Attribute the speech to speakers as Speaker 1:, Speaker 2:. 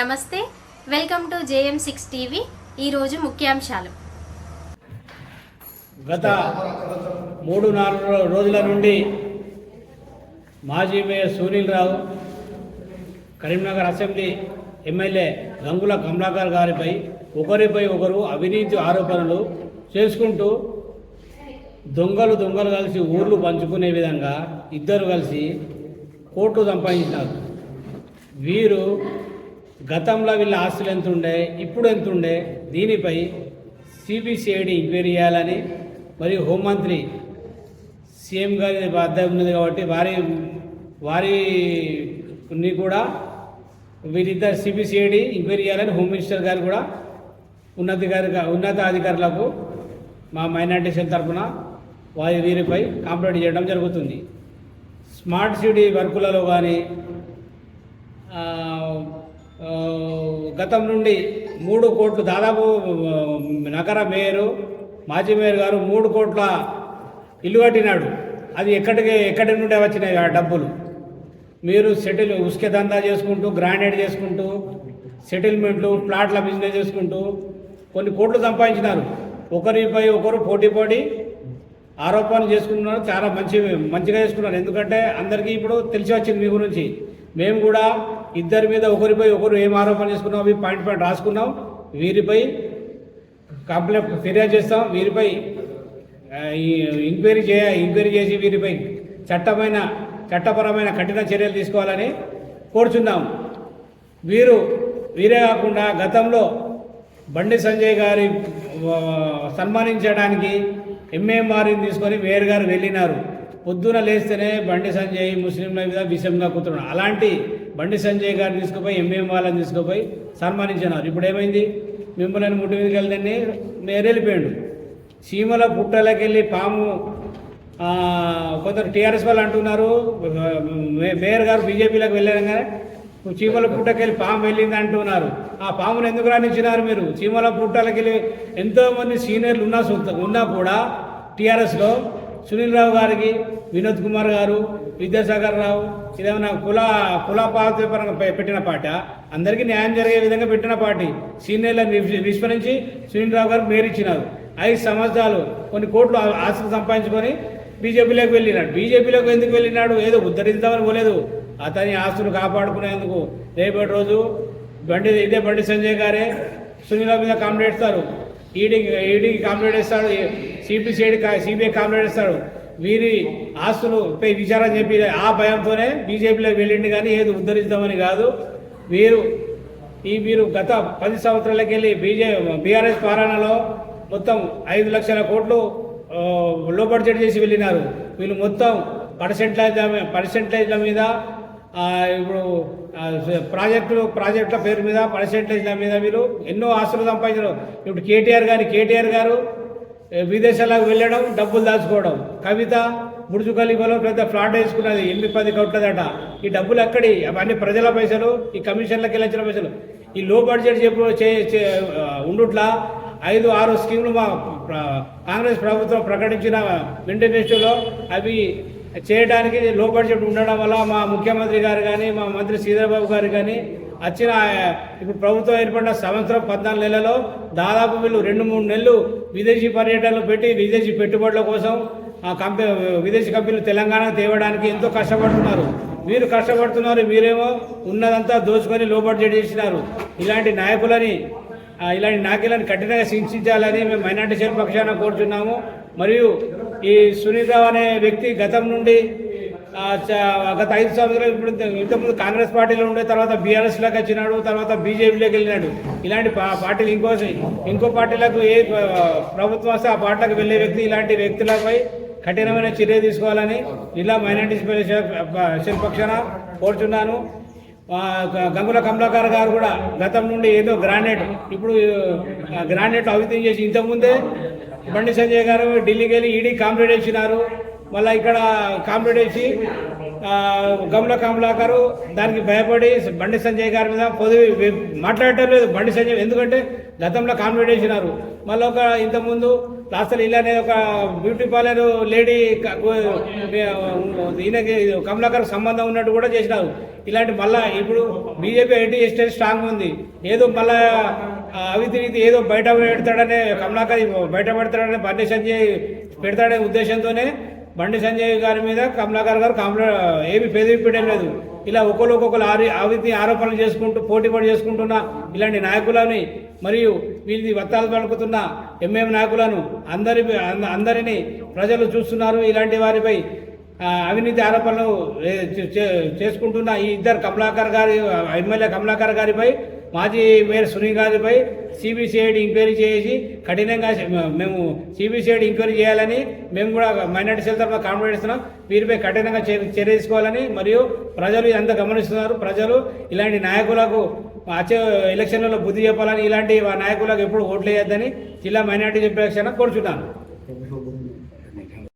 Speaker 1: నమస్తే, welcome to JM6 TV. ఈరోజు ముఖ్యాంశాలు.
Speaker 2: గత 3-4 రోజుల నుండి మాజీ mayor Sunil Rao, Karimnagar assembly MLA Gangula Kamalakar గారిపై ఒకరిపై ఒకరు అవినీతి ఆరోపణలు చేసుకుంటూ దొంగలు కలిసి ఊర్లు పంచుకునే విధంగా ఇద్దరు కలిసి కోట్లు సంపాదించినారు. వీరు గతంలో వీళ్ళ ఆస్తులు ఎంత ఉండే, ఇప్పుడు ఎంత ఉండే, దీనిపై సిబిసిఐడి ఎంక్వైరీ చేయాలని మరియు హోంమంత్రి సీఎం గారి వద్ద ఉన్నది కాబట్టి వారిని కూడా వీరిద్దరు సిబిసిఐడి ఎంక్వైరీ చేయాలని హోమ్ మినిస్టర్ గారు కూడా ఉన్నతాధికారులకు మా మైనార్టీ సెల్ తరఫున వీరిపై కంప్లైంట్ చేయడం జరుగుతుంది. స్మార్ట్ సిటీ వర్కులలో కానీ గతం నుండి 3 కోట్లు దాదాపు నగర మేయరు మాజీ మేయర్ గారు 3 కోట్ల ఇల్లు కట్టినాడు. అది ఎక్కడి నుండి వచ్చినాయి ఆ డబ్బులు? మీరు ఉసుకే దందా చేసుకుంటూ, గ్రానైట్ చేసుకుంటూ, సెటిల్మెంట్లు, ప్లాట్ల బిజినెస్ చేసుకుంటూ కొన్ని కోట్లు సంపాదించినారు. ఒకరిపై ఒకరు పోటీ ఆరోపణలు చేసుకుంటున్నారు. చాలా మంచిగా చేసుకున్నారు. ఎందుకంటే అందరికీ ఇప్పుడు తెలిసి వచ్చింది మీ గురించి. మేము కూడా ఇద్దరి మీద ఒకరిపై ఒకరు ఏం ఆరోపణ చేసుకున్నాం అవి పాయింట్ రాసుకున్నాం. వీరిపై కంప్లైంట్ ఫిర్యాదు చేస్తాం. వీరిపై ఎంక్వైరీ చేసి వీరిపై చట్టపరమైన కఠిన చర్యలు తీసుకోవాలని కోరుచున్నాం. వీరే కాకుండా గతంలో బండి సంజయ్ గారి సన్మానించడానికి ఎంఏఎంఆర్ని తీసుకొని మేయర్ గారు వెళ్ళినారు. పొద్దున లేస్తేనే బండి సంజయ్ ముస్లింల మీద విషంగా కూర్చున్నాడు. అలాంటి బండి సంజయ్ గారిని తీసుకుపోయి ఎంఏఎంఆర్ని తీసుకుపోయి సన్మానించినారు. ఇప్పుడు ఏమైంది? మిమ్మల్ని ముట్టి మీదకి వెళ్ళని మేయర్ వెళ్ళిపోయాడు. చీమల పుట్టలకి వెళ్ళి పాము, కొందరు టీఆర్ఎస్ వాళ్ళు అంటున్నారు మేయర్ గారు బీజేపీలోకి వెళ్ళారు, చీమల పుట్టకెళ్ళి పాము వెళ్ళింది అంటున్నారు. ఆ పామును ఎందుకు రాణించినారు మీరు? చీమల పుట్టలకి వెళ్ళి ఎంతోమంది సీనియర్లు ఉన్నా కూడా టీఆర్ఎస్లో సునీల్ రావు గారికి, వినోద్ కుమార్ గారు, విద్యాసాగర్ రావు ఇదేమన్నా కుల పార్టీ పరంగా పెట్టిన పార్టీ? అందరికీ న్యాయం జరిగే విధంగా పెట్టిన పార్టీ. సీనియర్లను విస్మరించి సునీల్ రావు గారికి మేయర్ ఇచ్చినారు. 5 సంవత్సరాలు కొన్ని కోట్లు ఆస్తులు సంపాదించుకొని బీజేపీలోకి వెళ్ళినాడు. బీజేపీలోకి ఎందుకు వెళ్ళినాడు? ఏదో ఉద్ధరిద్దామని పోలేదు. అతని ఆస్తులు కాపాడుకునేందుకు రేపటి రోజు ఇదే బండి సంజయ్ గారే సునీల్ మీద కంప్లైంట్ ఇస్తారు, ఈడీకి కంప్లైంట్ ఇస్తాడు, సిబిఐ కంప్లైంట్ ఇస్తాడు. వీరి ఆస్తులపై విచారణ చెప్పి ఆ భయంతోనే బీజేపీలోకి వెళ్ళింది, కానీ ఏది ఉద్ధరిద్దామని కాదు. వీరు గత 10 సంవత్సరాలకి వెళ్ళి బీఆర్ఎస్ పాలనలో మొత్తం 5 లక్షల కోట్లు లో బడ్జెట్ చేసి వెళ్ళినారు. వీళ్ళు మొత్తం పర్సెంటేజ్ల మీద, ఇప్పుడు ప్రాజెక్టుల పేరు మీద పర్సెంటేజ్ల మీద వీళ్ళు ఎన్నో ఆస్తులు సంపాదించారు. ఇప్పుడు కేటీఆర్ గారు విదేశాలకు వెళ్ళడం, డబ్బులు దాచుకోవడం. కవిత బుర్జు ఖలీఫాలో పెద్ద ఫ్లాట్ వేసుకున్నది, 8-10 కోట్లదట. ఈ డబ్బులు ఎక్కడి? అవన్నీ ప్రజల పైసలు, ఈ కమిషన్లకు వెళ్ళిన పైసలు. ఈ లో బడ్జెట్ ఉండుట్లా 5-6 స్కీములు మా కాంగ్రెస్ ప్రభుత్వం ప్రకటించిన మేనిఫెస్టోలో అవి చేయడానికి లో బడ్జెట్ ఉండడం వల్ల మా ముఖ్యమంత్రి గారు కానీ, మా మంత్రి శ్రీధర్బాబు గారు కానీ ఇప్పుడు ప్రభుత్వం ఏర్పడిన సంవత్సరం 14 నెలల్లో దాదాపు వీళ్ళు 2-3 నెలలు విదేశీ పర్యటనలు పెట్టి విదేశీ పెట్టుబడుల కోసం విదేశీ కంపెనీలు తెలంగాణ తేవడానికి ఎంతో కష్టపడుతున్నారు. మీరు కష్టపడుతున్నారు, మీరేమో ఉన్నదంతా దోచుకొని లో బడ్జెట్ చేసినారు. ఇలాంటి నాయకులను కఠినంగా శిక్షించాలని మేము మైనార్టీ సెల్ పక్షాన కోరుతున్నాము. మరియు ఈ సునీల్ రావు అనే వ్యక్తి గతం నుండి గత 5 సంవత్సరాలు ఇప్పుడు ఇంతకుముందు కాంగ్రెస్ పార్టీలో ఉండే, తర్వాత బీఆర్ఎస్లోకి వచ్చినాడు, తర్వాత బీజేపీలోకి వెళ్ళినాడు. ఇలాంటి పార్టీలు ఇంకో పార్టీలకు ఏ ప్రభుత్వం వస్తే ఆ పార్టీలకు వెళ్ళే వ్యక్తి, ఇలాంటి వ్యక్తులపై కఠినమైన చర్య తీసుకోవాలని జిల్లా మైనార్టీ సెల్ పక్షాన కోరుచున్నాను. గంగుల కమలాకర్ గారు కూడా గతం నుండి ఏదో ఇప్పుడు గ్రానైట్ అవినీతి చేసి ఇంతకుముందే బండి సంజయ్ గారు ఢిల్లీకి వెళ్ళి ఈడీ కంప్లైంట్ ఇచ్చినారు. మళ్ళీ ఇక్కడ కంప్లైంట్ వేసి గంగుల కమలాకర్ దానికి భయపడి బండి సంజయ్ గారి మీద మాట్లాడటం లేదు బండి సంజయ్. ఎందుకంటే గతంలో కంప్లైంట్ వేసినారు. మళ్ళీ ఇంతకుముందు లాస్ట్ ఇలానే ఒక బ్యూటీ పార్లర్ లేడీ ఈయనకి కమలాకర్ సంబంధం ఉన్నట్టు కూడా చేసినారు. ఇలాంటి మళ్ళా ఇప్పుడు బీజేపీ ఐటీ ఎస్టేట్ స్ట్రాంగ్ ఉంది, ఏదో మళ్ళా అవినీతి ఏదో బయట పెడతాడనే కమలాకర్ బయట పెడతాడనే బండి సంజయ్ పెడతాడనే ఉద్దేశంతోనే బండి సంజయ్ గారి మీద కమలాకర్ గారు ఏమి పెదవిప్పడం లేదు. ఇలా ఒక్కొక్కరు అవినీతి ఆరోపణలు చేసుకుంటూ పోటీ చేసుకుంటున్న ఇలాంటి నాయకులని మరియు వీరిని వత్తాలు పలుకుతున్న ఎంఎం నాయకులను అందరినీ ప్రజలు చూస్తున్నారు. ఇలాంటి వారిపై అవినీతి ఆరోపణలు చేసుకుంటున్న ఈ ఇద్దరు ఎమ్మెల్యే కమలాకర్ గారిపై మాజీ మేయర్ సునీల్ గారిపై సిబిసిఐడి ఎంక్వైరీ చేసి కఠినంగా మేము సిబిసిఐడి ఎంక్వైరీ చేయాలని మేము కూడా మైనార్టీ సెల్ తరఫున కాంప్లైంట్ ఇస్తున్నాం. వీరిపై కఠినంగా చర్య తీసుకోవాలని మరియు ప్రజలు ఇదంతా గమనిస్తున్నారు. ప్రజలు ఇలాంటి నాయకులకు వచ్చే ఎలక్షన్లలో బుద్ధి చెప్పాలని, ఇలాంటి నాయకులకు ఎప్పుడు ఓట్లు వేయొద్దని జిల్లా మైనార్టీ చెప్పే కోరుచున్నాను.